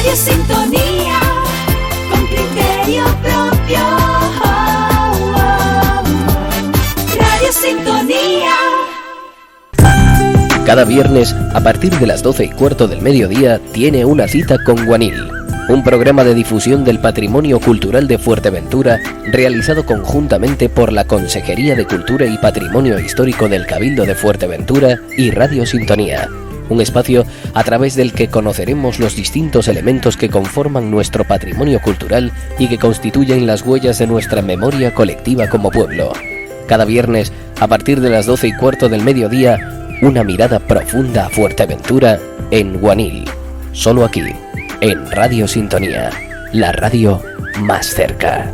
Radio Sintonía, con criterio propio. Radio Sintonía. Cada viernes, a partir de las 12:15 del mediodía, tiene una cita con Guanil, un programa de difusión del patrimonio cultural de Fuerteventura, realizado conjuntamente por la Consejería de Cultura y Patrimonio Histórico del Cabildo de Fuerteventura y Radio Sintonía. Un espacio a través del que conoceremos los distintos elementos que conforman nuestro patrimonio cultural y que constituyen las huellas de nuestra memoria colectiva como pueblo. Cada viernes, a partir de las 12:15 del mediodía, una mirada profunda a Fuerteventura en Guanil. Solo aquí, en Radio Sintonía, la radio más cerca.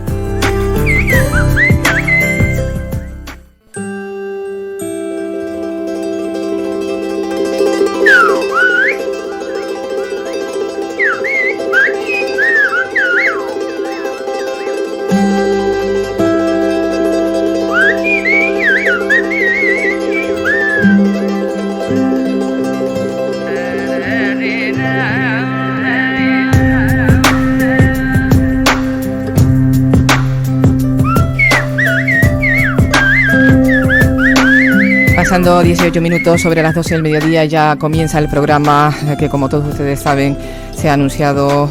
Pasando 18 minutos sobre las 12 del mediodía, ya comienza el programa que, como todos ustedes saben, se ha anunciado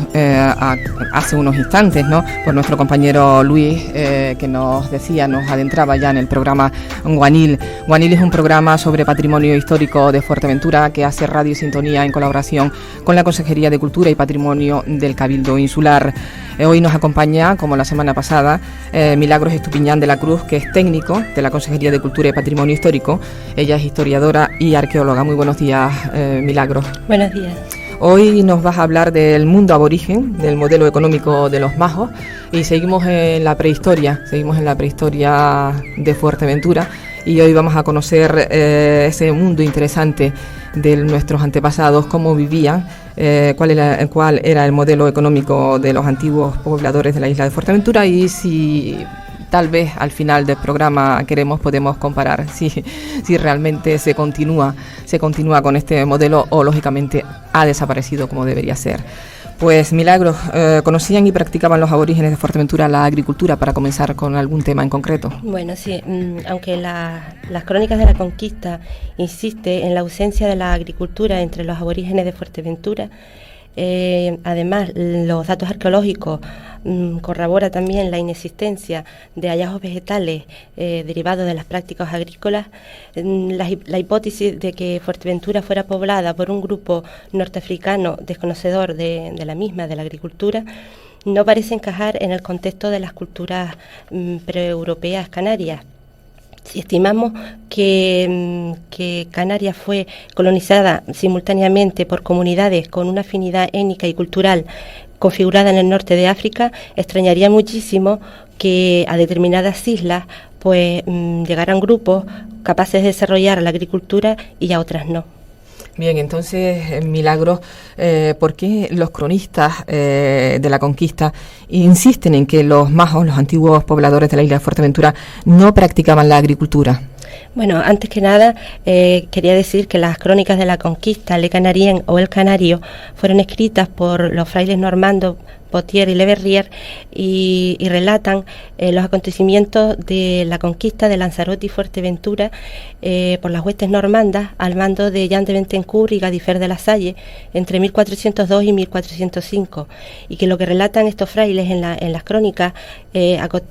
hace unos instantes, ¿no?, por nuestro compañero Luis, que nos adentraba ya en el programa Guanil. Guanil es un programa sobre patrimonio histórico de Fuerteventura que hace Radio Sintonía en colaboración con la Consejería de Cultura y Patrimonio del Cabildo Insular. Hoy nos acompaña, como la semana pasada, Milagros Estupiñán de la Cruz, que es técnico de la Consejería de Cultura y Patrimonio Histórico. Ella es historiadora y arqueóloga. Muy buenos días, Milagros. Buenos días. Hoy nos vas a hablar del mundo aborigen, del modelo económico de los majos, y seguimos en la prehistoria de Fuerteventura, y hoy vamos a conocer ese mundo interesante de nuestros antepasados, cómo vivían, cuál era el modelo económico de los antiguos pobladores de la isla de Fuerteventura, y si tal vez al final del programa podemos comparar si realmente se continúa con este modelo o lógicamente ha desaparecido como debería ser. Pues Milagros, ¿conocían y practicaban los aborígenes de Fuerteventura la agricultura, para comenzar con algún tema en concreto? Bueno, sí, aunque las crónicas de la conquista insiste en la ausencia de la agricultura entre los aborígenes de Fuerteventura, además los datos arqueológicos corrobora también la inexistencia de hallazgos vegetales derivados de las prácticas agrícolas. La hipótesis de que Fuerteventura fuera poblada por un grupo norteafricano desconocedor de la agricultura, no parece encajar en el contexto de las culturas preeuropeas canarias. Si estimamos que Canarias fue colonizada simultáneamente por comunidades con una afinidad étnica y cultural configurada en el norte de África, extrañaría muchísimo que a determinadas islas llegaran grupos capaces de desarrollar la agricultura y a otras no. Bien, entonces, Milagros, ¿por qué los cronistas de la conquista insisten en que los majos, los antiguos pobladores de la isla de Fuerteventura, no practicaban la agricultura? Bueno, antes que nada, quería decir que las crónicas de la conquista, Le Canarien o El Canario, fueron escritas por los frailes normandos Potier y Le Verrier y relatan los acontecimientos de la conquista de Lanzarote y Fuerteventura por las huestes normandas al mando de Jean de Bentencourt y Gadifer de la Salle entre 1402 y 1405, y que lo que relatan estos frailes en las crónicas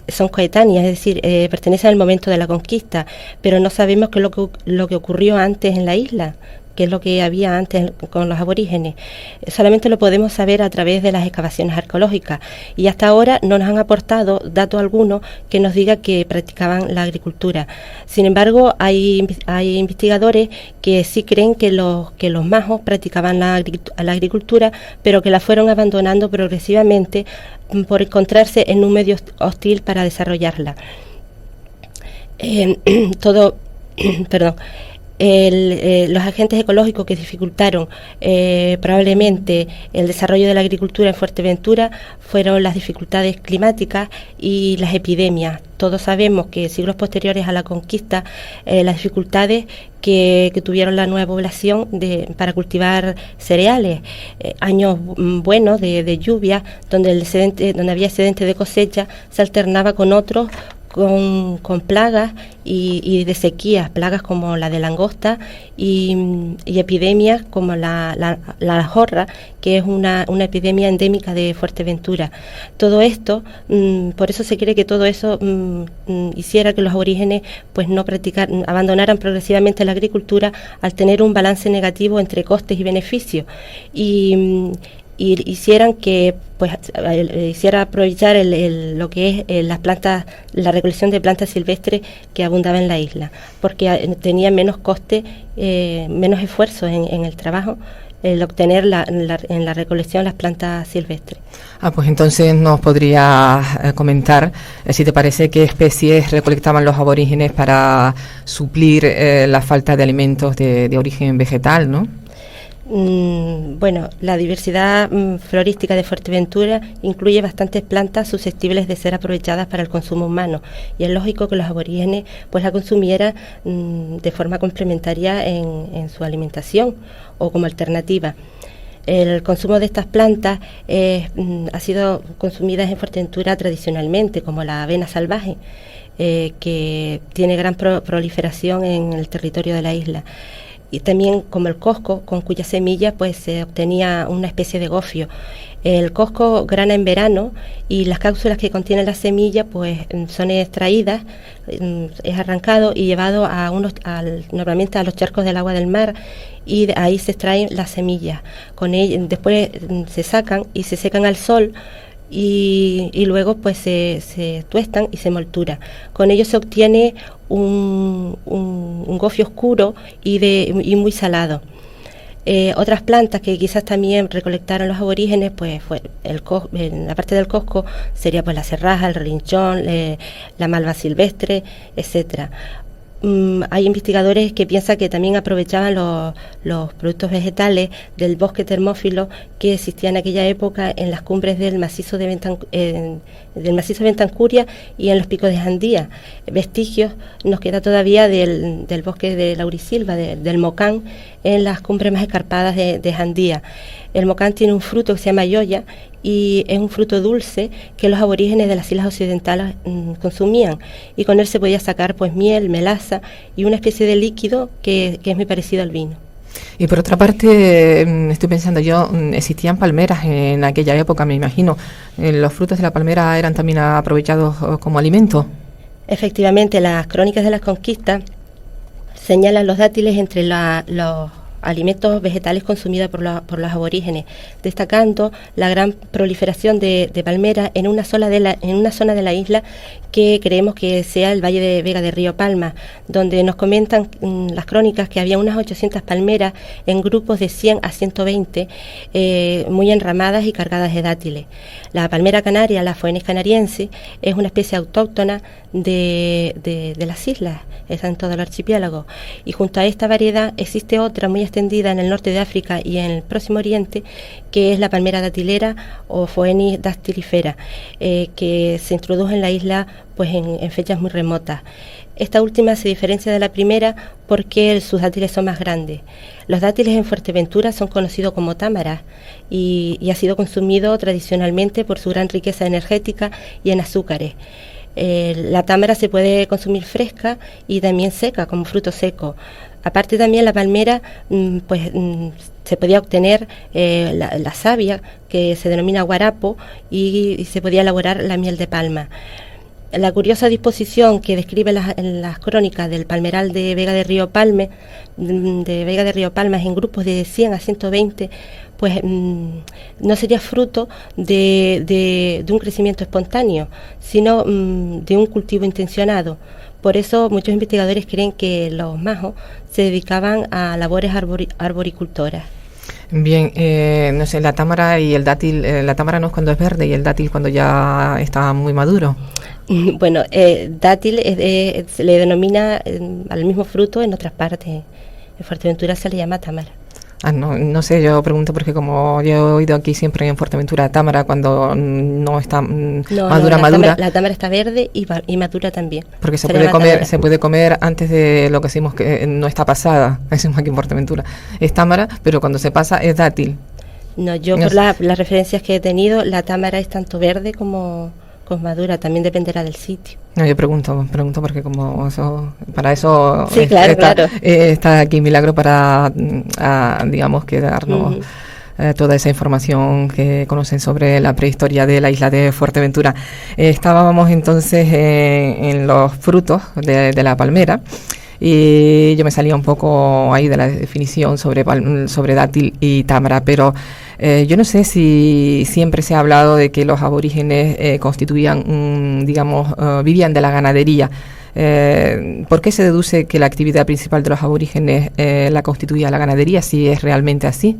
son coetáneas, es decir, pertenecen al momento de la conquista, pero no sabemos qué es lo que ocurrió antes en la isla, qué es lo que había antes con los aborígenes. Solamente lo podemos saber a través de las excavaciones arqueológicas, y hasta ahora no nos han aportado dato alguno que nos diga que practicaban la agricultura. Sin embargo, hay investigadores que sí creen que los majos practicaban la agricultura, pero que la fueron abandonando progresivamente por encontrarse en un medio hostil para desarrollarla. Los agentes ecológicos que dificultaron probablemente el desarrollo de la agricultura en Fuerteventura fueron las dificultades climáticas y las epidemias. Todos sabemos que siglos posteriores a la conquista, las dificultades que tuvieron la nueva población para cultivar cereales, años buenos de lluvia, donde había excedente de cosecha, se alternaba con otros con plagas y de sequías, plagas como la de langosta y epidemias como la jorra, que es una epidemia endémica de Fuerteventura. Todo esto, por eso se cree que todo eso hiciera que los aborígenes pues abandonaran progresivamente la agricultura al tener un balance negativo entre costes y beneficios, y hicieran que hiciera aprovechar lo que es las plantas, la recolección de plantas silvestres que abundaba en la isla, porque tenía menos coste, menos esfuerzo en el trabajo, el obtener en la recolección las plantas silvestres. Pues entonces nos podría comentar, si te parece, qué especies recolectaban los aborígenes para suplir la falta de alimentos de origen vegetal, ¿no? Bueno, la diversidad florística de Fuerteventura incluye bastantes plantas susceptibles de ser aprovechadas para el consumo humano, y es lógico que los aborígenes pues la consumieran de forma complementaria en su alimentación o como alternativa. El consumo de estas plantas ha sido consumidas en Fuerteventura tradicionalmente, como la avena salvaje, que tiene gran proliferación en el territorio de la isla. Y también como el cosco, con cuyas semillas pues se obtenía una especie de gofio. El cosco grana en verano y las cápsulas que contienen las semillas pues son extraídas, es arrancado y llevado normalmente a los charcos del agua del mar, y de ahí se extraen las semillas. Después se sacan y se secan al sol, y luego pues se tuestan y se moltura. Con ello se obtiene un gofio oscuro y muy salado. Otras plantas que quizás también recolectaron los aborígenes, pues fue en la parte del cosco sería pues la serraja, el relinchón, la malva silvestre, etcétera. Hay investigadores que piensan que también aprovechaban los productos vegetales del bosque termófilo que existía en aquella época en las cumbres del macizo de Ventancuria y en los picos de Jandía. Vestigios nos queda todavía del bosque de laurisilva, del mocán, en las cumbres más escarpadas de Jandía. El mocán tiene un fruto que se llama yoya, y es un fruto dulce que los aborígenes de las islas occidentales consumían, y con él se podía sacar pues miel, melaza y una especie de líquido que es muy parecido al vino. Y por otra parte, estoy pensando yo, existían palmeras en aquella época, me imagino. ¿Los frutos de la palmera eran también aprovechados como alimento? Efectivamente, las crónicas de las conquistas señalan los dátiles entre los alimentos vegetales consumidos por los aborígenes, destacando la gran proliferación de palmeras en una zona de la isla que creemos que sea el Valle de Vega de Río Palma, donde nos comentan las crónicas que había unas 800 palmeras en grupos de 100 a 120, muy enramadas y cargadas de dátiles. La palmera canaria, la Phoenis canariense, es una especie autóctona de las islas, está en todo el archipiélago, y junto a esta variedad existe otra muy extendida en el norte de África y en el Próximo Oriente, que es la palmera datilera o Phoenis dactilifera, que se introdujo en la isla pues en fechas muy remotas. Esta última se diferencia de la primera porque sus dátiles son más grandes. Los dátiles en Fuerteventura son conocidos como támaras y ha sido consumido tradicionalmente por su gran riqueza energética y en azúcares. La támara se puede consumir fresca y también seca, como fruto seco. Aparte también la palmera, se podía obtener la savia, que se denomina guarapo, y se podía elaborar la miel de palma. La curiosa disposición que describe en las crónicas del palmeral de Vega de Río Palmas en grupos de 100 a 120, pues no sería fruto de un crecimiento espontáneo, sino de un cultivo intencionado. Por eso muchos investigadores creen que los majos se dedicaban a labores arboricultoras. Bien, no sé, la támara y el dátil, la támara no es cuando es verde y el dátil cuando ya está muy maduro. Bueno, dátil se le denomina al mismo fruto en otras partes En Fuerteventura se le llama támara. No sé, yo pregunto porque como yo he oído aquí siempre en Fuerteventura támara cuando no está madura. La támara está verde y madura también. Porque se puede comer antes de lo que decimos que no está pasada, decimos aquí en Fuerteventura. Es támara, pero cuando se pasa es dátil. No, yo por las referencias que he tenido, la támara es tanto verde como madura, también dependerá del sitio. No, yo pregunto porque como eso, para eso sí, claro. Está aquí Milagro para, digamos, que darnos toda esa información que conocen sobre la prehistoria de la isla de Fuerteventura. Estábamos entonces en los frutos de la palmera. Y yo me salía un poco ahí de la definición sobre dátil y támara, pero yo no sé si siempre se ha hablado de que los aborígenes constituían, vivían de la ganadería. ¿Por qué se deduce que la actividad principal de los aborígenes la constituía la ganadería, si es realmente así?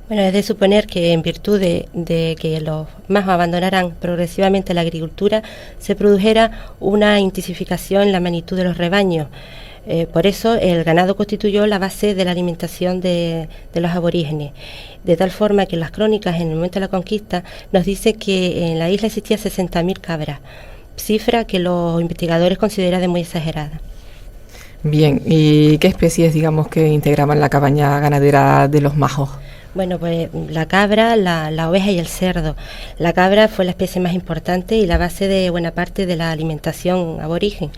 Bueno, es de suponer que en virtud de que los majos abandonaran progresivamente la agricultura, se produjera una intensificación en la magnitud de los rebaños. Por eso el ganado constituyó la base de la alimentación de los aborígenes, de tal forma que las crónicas en el momento de la conquista nos dice que en la isla existían 60.000 cabras, cifra que los investigadores consideran de muy exagerada. Bien, ¿y qué especies, digamos, que integraban la cabaña ganadera de los majos? Bueno, pues la cabra, la oveja y el cerdo. La cabra fue la especie más importante y la base de buena parte de la alimentación aborigen.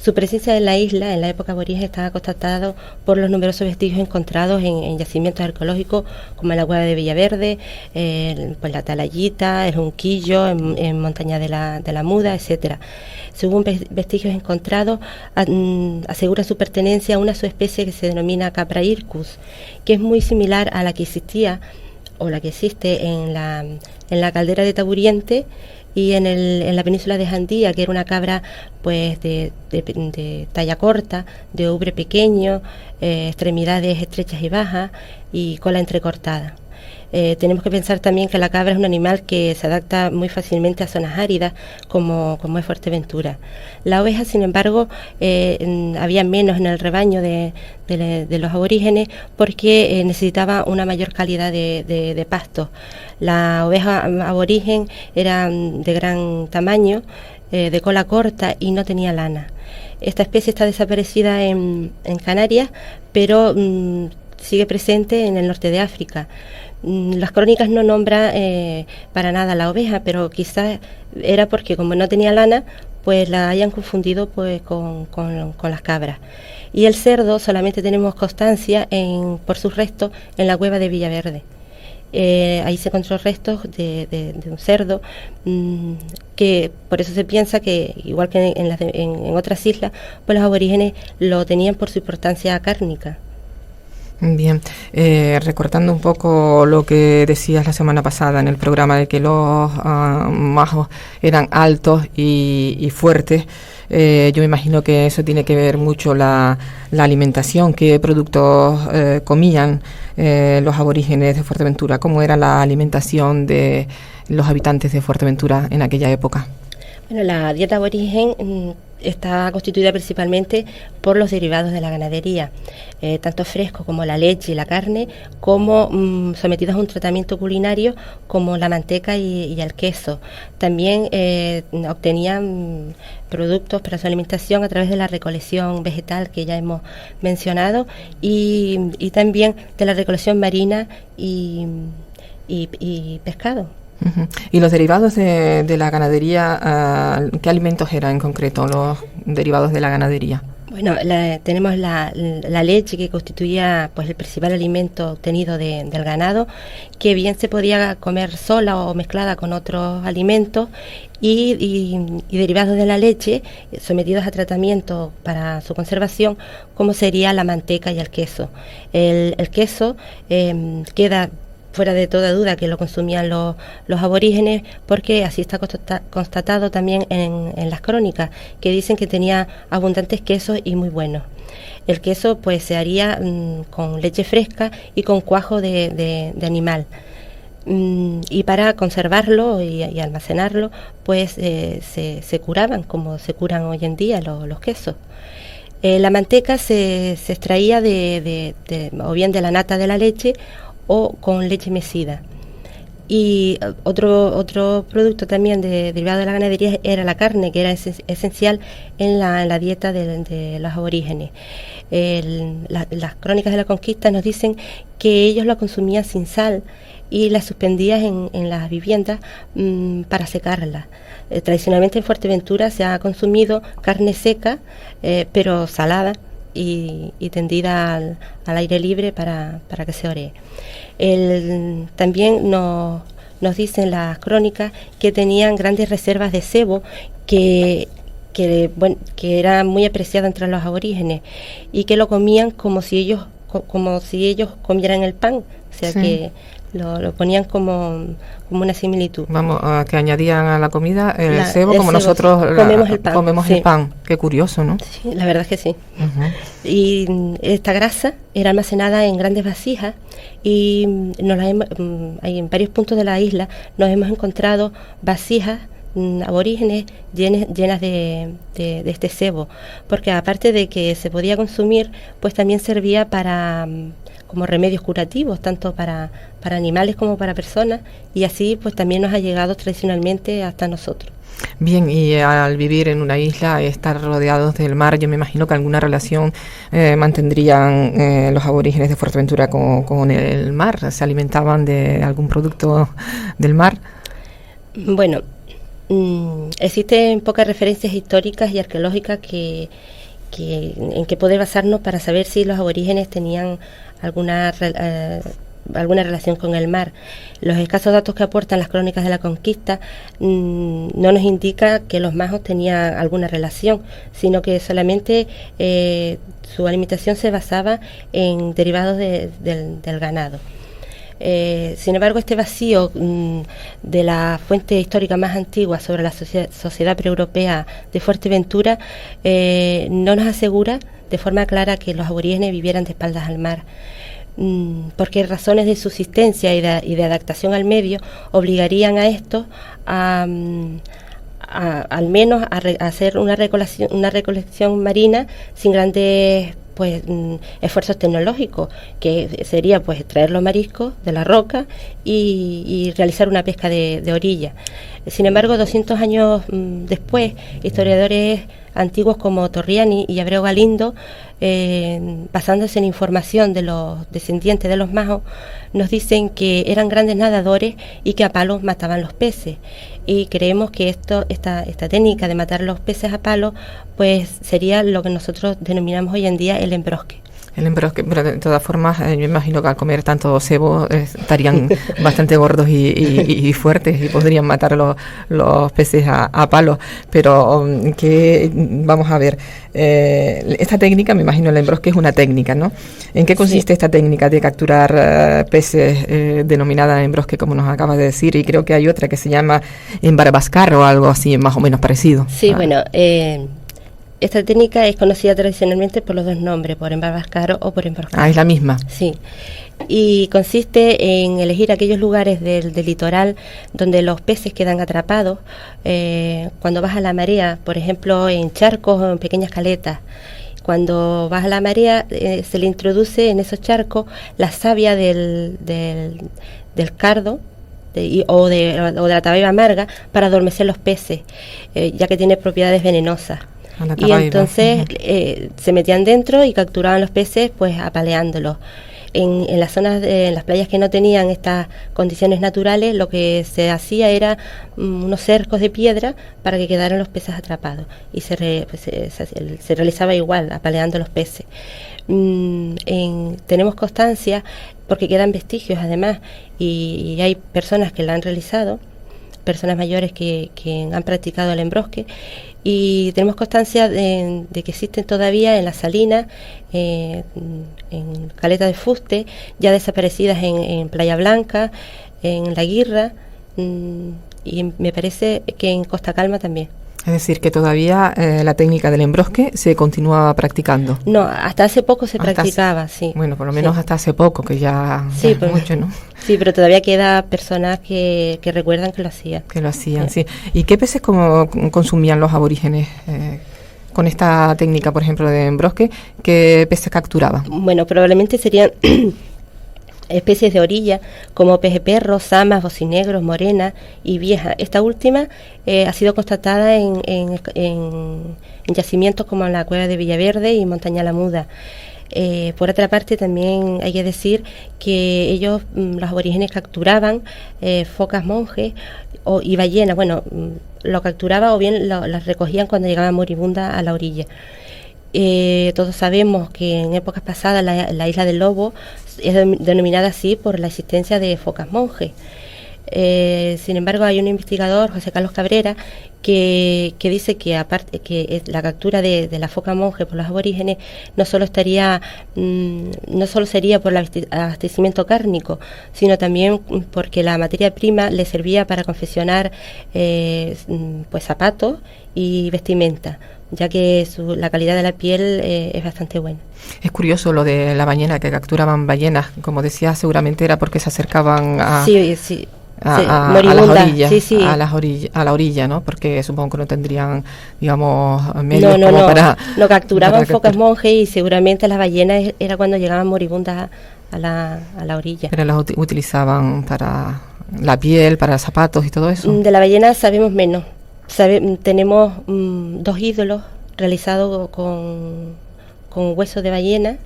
Su presencia en la isla, en la época aborigen, estaba constatado por los numerosos vestigios encontrados en yacimientos arqueológicos como en la cueva de Villaverde, pues la Talayita, el Junquillo, en Montaña de la Muda, etcétera. Según vestigios encontrados, asegura su pertenencia a una subespecie que se denomina Capra hircus, que es muy similar a la que existía o la que existe en la caldera de Taburiente y en la península de Jandía, que era una cabra pues de talla corta, de ubre pequeño, extremidades estrechas y bajas y cola entrecortada. Tenemos que pensar también que la cabra es un animal que se adapta muy fácilmente a zonas áridas, como es Fuerteventura. La oveja, sin embargo, había menos en el rebaño de los aborígenes porque necesitaba una mayor calidad de pasto. La oveja aborigen era de gran tamaño, de cola corta y no tenía lana. Esta especie está desaparecida en Canarias, pero sigue presente en el norte de África. Las crónicas no nombran para nada la oveja, pero quizás era porque como no tenía lana, pues la hayan confundido pues con las cabras. Y el cerdo solamente tenemos constancia por sus restos en la cueva de Villaverde. Ahí se encontró restos de un cerdo, que por eso se piensa que, igual que en otras islas, pues los aborígenes lo tenían por su importancia cárnica. Bien, recortando un poco lo que decías la semana pasada en el programa de que los majos eran altos y fuertes, yo me imagino que eso tiene que ver mucho la alimentación, qué productos comían los aborígenes de Fuerteventura, cómo era la alimentación de los habitantes de Fuerteventura en aquella época. Bueno, la dieta aborigen está constituida principalmente por los derivados de la ganadería, tanto frescos como la leche y la carne, como sometidos a un tratamiento culinario como la manteca y el queso. También obtenían productos para su alimentación a través de la recolección vegetal que ya hemos mencionado y también de la recolección marina y pescado. Uh-huh. ¿Y los derivados de la ganadería, qué alimentos eran en concreto los derivados de la ganadería? Bueno, tenemos la leche, que constituía pues el principal alimento obtenido del ganado, que bien se podía comer sola o mezclada con otros alimentos, y derivados de la leche sometidos a tratamiento para su conservación, como sería la manteca y el queso. El queso queda fuera de toda duda que lo consumían los aborígenes, porque así está constatado también en las crónicas, que dicen que tenía abundantes quesos y muy buenos. El queso pues se haría con leche fresca y con cuajo de animal. Y para conservarlo y almacenarlo pues se curaban como se curan hoy en día los quesos. La manteca se extraía o bien de la nata de la leche o con leche mecida. Y otro producto también derivado de la ganadería era la carne, que era esencial en la dieta de los aborígenes. Las crónicas de la conquista nos dicen que ellos la consumían sin sal y la suspendían en las viviendas para secarla. Tradicionalmente en Fuerteventura se ha consumido carne seca, pero salada y tendida al aire libre para que se oree. También nos dicen las crónicas que tenían grandes reservas de sebo que era muy apreciado entre los aborígenes y que lo comían como si ellos comieran el pan, o sea sí. Que lo ponían como una similitud. Vamos, que añadían a la comida el cebo como nosotros comemos sí. El pan. Qué curioso, ¿no? Sí, la verdad es que sí. Y esta grasa era almacenada en grandes vasijas y en varios puntos de la isla nos hemos encontrado vasijas aborígenes llenas de este sebo, porque aparte de que se podía consumir, pues también servía como remedios curativos, tanto para animales como para personas, y así pues también nos ha llegado tradicionalmente hasta nosotros. Bien, y al vivir en una isla, estar rodeados del mar, yo me imagino que alguna relación mantendrían los aborígenes de Fuerteventura con el mar. ¿Se alimentaban de algún producto del mar? Bueno, existen pocas referencias históricas y arqueológicas en que poder basarnos para saber si los aborígenes tenían alguna relación con el mar. Los escasos datos que aportan las crónicas de la conquista no nos indica que los majos tenían alguna relación, sino que solamente su alimentación se basaba en derivados del ganado. Sin embargo, este vacío de la fuente histórica más antigua sobre la sociedad preeuropea de Fuerteventura no nos asegura de forma clara que los aborígenes vivieran de espaldas al mar, porque razones de subsistencia y de adaptación al medio obligarían a estos al menos a hacer una recolección marina sin grandes esfuerzos tecnológicos, que sería pues extraer los mariscos de la roca y realizar una pesca de orilla. Sin embargo, 200 años después, historiadores antiguos como Torriani y Abreu Galindo, basándose en información de los descendientes de los majos, nos dicen que eran grandes nadadores y que a palos mataban los peces. Y creemos que esta técnica de matar los peces a palos pues sería lo que nosotros denominamos hoy en día el embrosque. El embrosque, pero de todas formas, yo imagino que al comer tanto cebo estarían bastante gordos y fuertes y podrían matar los peces a palos. Pero vamos a ver, esta técnica, me imagino el embrosque es una técnica, ¿no? ¿En qué consiste esta técnica de capturar peces denominada embrosque, como nos acaba de decir? Y creo que hay otra que se llama embarbascar o algo así, más o menos parecido. Sí, bueno, esta técnica es conocida tradicionalmente por los dos nombres, por embarbascar o por embroscar. Ah, es la misma. Sí, y consiste en elegir aquellos lugares del litoral donde los peces quedan atrapados cuando baja la marea, por ejemplo en charcos o en pequeñas caletas. Cuando baja la marea se le introduce en esos charcos la savia del cardo o de la tabaiba amarga para adormecer los peces, ya que tiene propiedades venenosas. Y entonces se metían dentro y capturaban los peces pues apaleándolos. En las zonas, en las playas que no tenían estas condiciones naturales, lo que se hacía era unos cercos de piedra para que quedaran los peces atrapados, y se realizaba igual, apaleando los peces. Tenemos constancia, porque quedan vestigios además, y hay personas que la han realizado, personas mayores que han practicado el embrosque, y tenemos constancia de que existen todavía en las salinas, en Caleta de Fuste, ya desaparecidas en Playa Blanca, en La Guirra, y me parece que en Costa Calma también. Es decir, que todavía la técnica del embrosque se continúa practicando. No, hasta hace poco se practicaba, sí. Bueno, por lo menos hasta hace poco, que ya es mucho, ¿no? Sí, pero todavía queda personas que recuerdan que lo hacían. Que lo hacían, sí. ¿Y qué peces consumían los aborígenes? con esta técnica, por ejemplo, de embrosque, ¿qué peces capturaban? Bueno, probablemente serían especies de orilla, como peje perro, samas, bocinegros, morena y vieja. Esta última ha sido constatada en yacimientos como en la cueva de Villaverde y Montaña La Muda. Por otra parte, también hay que decir que ellos, los aborígenes, capturaban focas monjes y ballenas. Bueno, lo capturaban o bien las recogían cuando llegaban moribundas a la orilla. Todos sabemos que en épocas pasadas la isla del Lobo es denominada así por la existencia de focas monjes. Sin embargo, hay un investigador, José Carlos Cabrera, que dice que aparte que la captura de la foca monje por los aborígenes no solo sería por el abastecimiento cárnico, sino también porque la materia prima le servía para confeccionar pues zapatos y vestimenta, ya que la calidad de la piel es bastante buena. Es curioso lo de la ballena, que capturaban ballenas, como decía, seguramente era porque se acercaban a... Sí. A las orillas, sí. a la orilla, ¿no? Porque supongo que no tendrían, digamos, medios para... No, capturaban focas monjes y seguramente las ballenas era cuando llegaban moribundas a la orilla. Pero las utilizaban para la piel, para zapatos y todo eso. De la ballena sabemos menos. Tenemos 2 ídolos realizados con hueso de ballena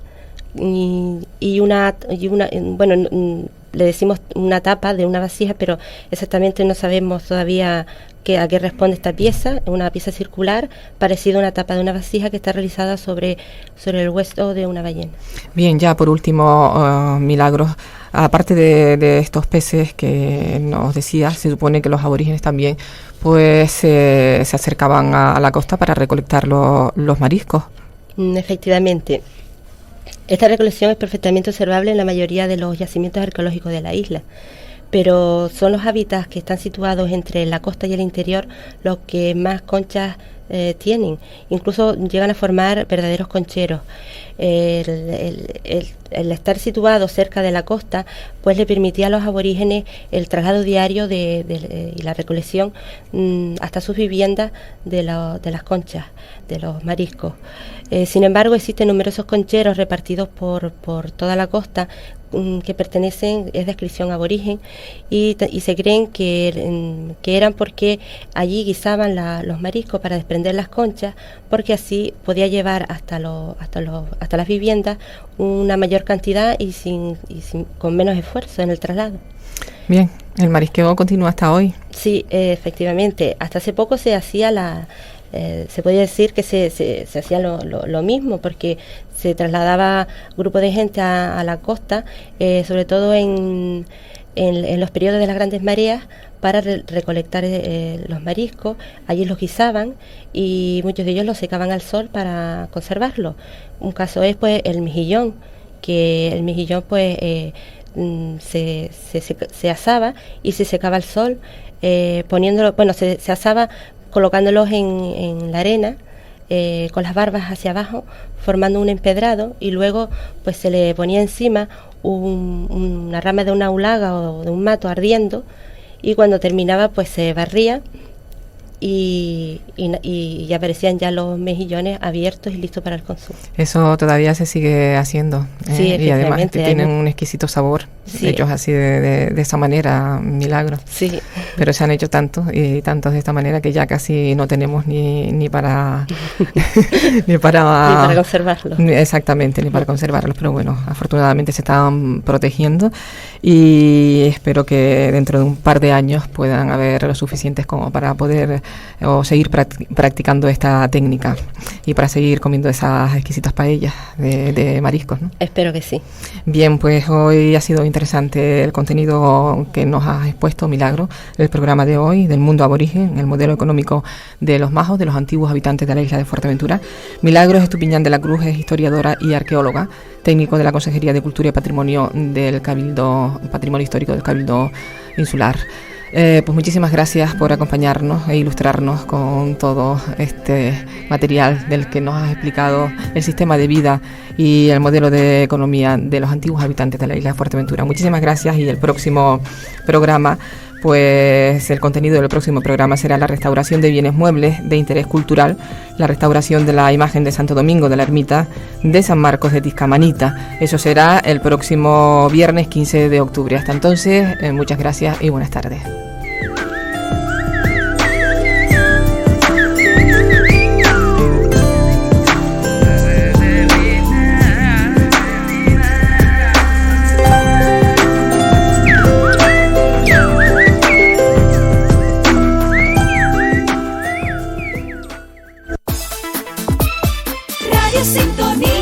y una bueno, le decimos una tapa de una vasija, pero exactamente no sabemos todavía a qué responde esta pieza. Una pieza circular parecida a una tapa de una vasija que está realizada sobre el hueso de una ballena. Bien, ya por último, Milagros, aparte de estos peces que nos decía, se supone que los aborígenes también pues se acercaban a la costa para recolectar los mariscos. Efectivamente. Esta recolección es perfectamente observable en la mayoría de los yacimientos arqueológicos de la isla, pero son los hábitats que están situados entre la costa y el interior los que más conchas tienen. Incluso llegan a formar verdaderos concheros. El estar situado cerca de la costa pues le permitía a los aborígenes el traslado diario y la recolección hasta sus viviendas de las conchas, de los mariscos. Sin embargo, existen numerosos concheros repartidos por toda la costa que pertenecen, es de adscripción aborigen, y se creen que eran porque allí guisaban los mariscos para desprender las conchas, porque así podía llevar hasta las viviendas una mayor cantidad y con menos esfuerzo en el traslado. Bien, el marisqueo continúa hasta hoy. Sí, efectivamente. Hasta hace poco se hacía se podía decir que se hacía lo mismo, porque se trasladaba grupo de gente a la costa, sobre todo en los periodos de las grandes mareas, para recolectar los mariscos. Allí los guisaban y muchos de ellos los secaban al sol para conservarlos. Un caso es pues el mejillón, que el mejillón pues se asaba y se secaba al sol, poniéndolo, bueno, se asaba colocándolos en la arena, con las barbas hacia abajo, formando un empedrado, y luego pues se le ponía encima una rama de una aulaga o de un mato ardiendo, y cuando terminaba pues se barría y aparecían ya los mejillones abiertos y listos para el consumo. Eso todavía se sigue haciendo, sí, y además tienen un exquisito sabor, sí, hechos así de esa manera, Milagros. Sí. Pero se han hecho tantos y tantos de esta manera que ya casi no tenemos ni para ni para conservarlos. Exactamente, ni para conservarlos, pero bueno, afortunadamente se están protegiendo y espero que dentro de un par de años puedan haber lo suficientes como para poder o seguir practicando esta técnica y para seguir comiendo esas exquisitas paellas de mariscos, ¿no? Espero que sí. Bien, pues hoy ha sido interesante el contenido que nos has expuesto, Milagro, el programa de hoy del mundo aborigen, el modelo económico de los majos, de los antiguos habitantes de la isla de Fuerteventura. Milagros Estupiñán de la Cruz es historiadora y arqueóloga, técnico de la Consejería de Cultura y Patrimonio del Cabildo, Patrimonio Histórico del Cabildo Insular. Pues muchísimas gracias por acompañarnos e ilustrarnos con todo este material del que nos has explicado el sistema de vida y el modelo de economía de los antiguos habitantes de la isla de Fuerteventura. Muchísimas gracias, y el próximo programa pues el contenido del próximo programa será la restauración de bienes muebles de interés cultural, la restauración de la imagen de Santo Domingo de la Ermita de San Marcos de Tizcamanita. Eso será el próximo viernes 15 de octubre. Hasta entonces, muchas gracias y buenas tardes. Radio Sintonía.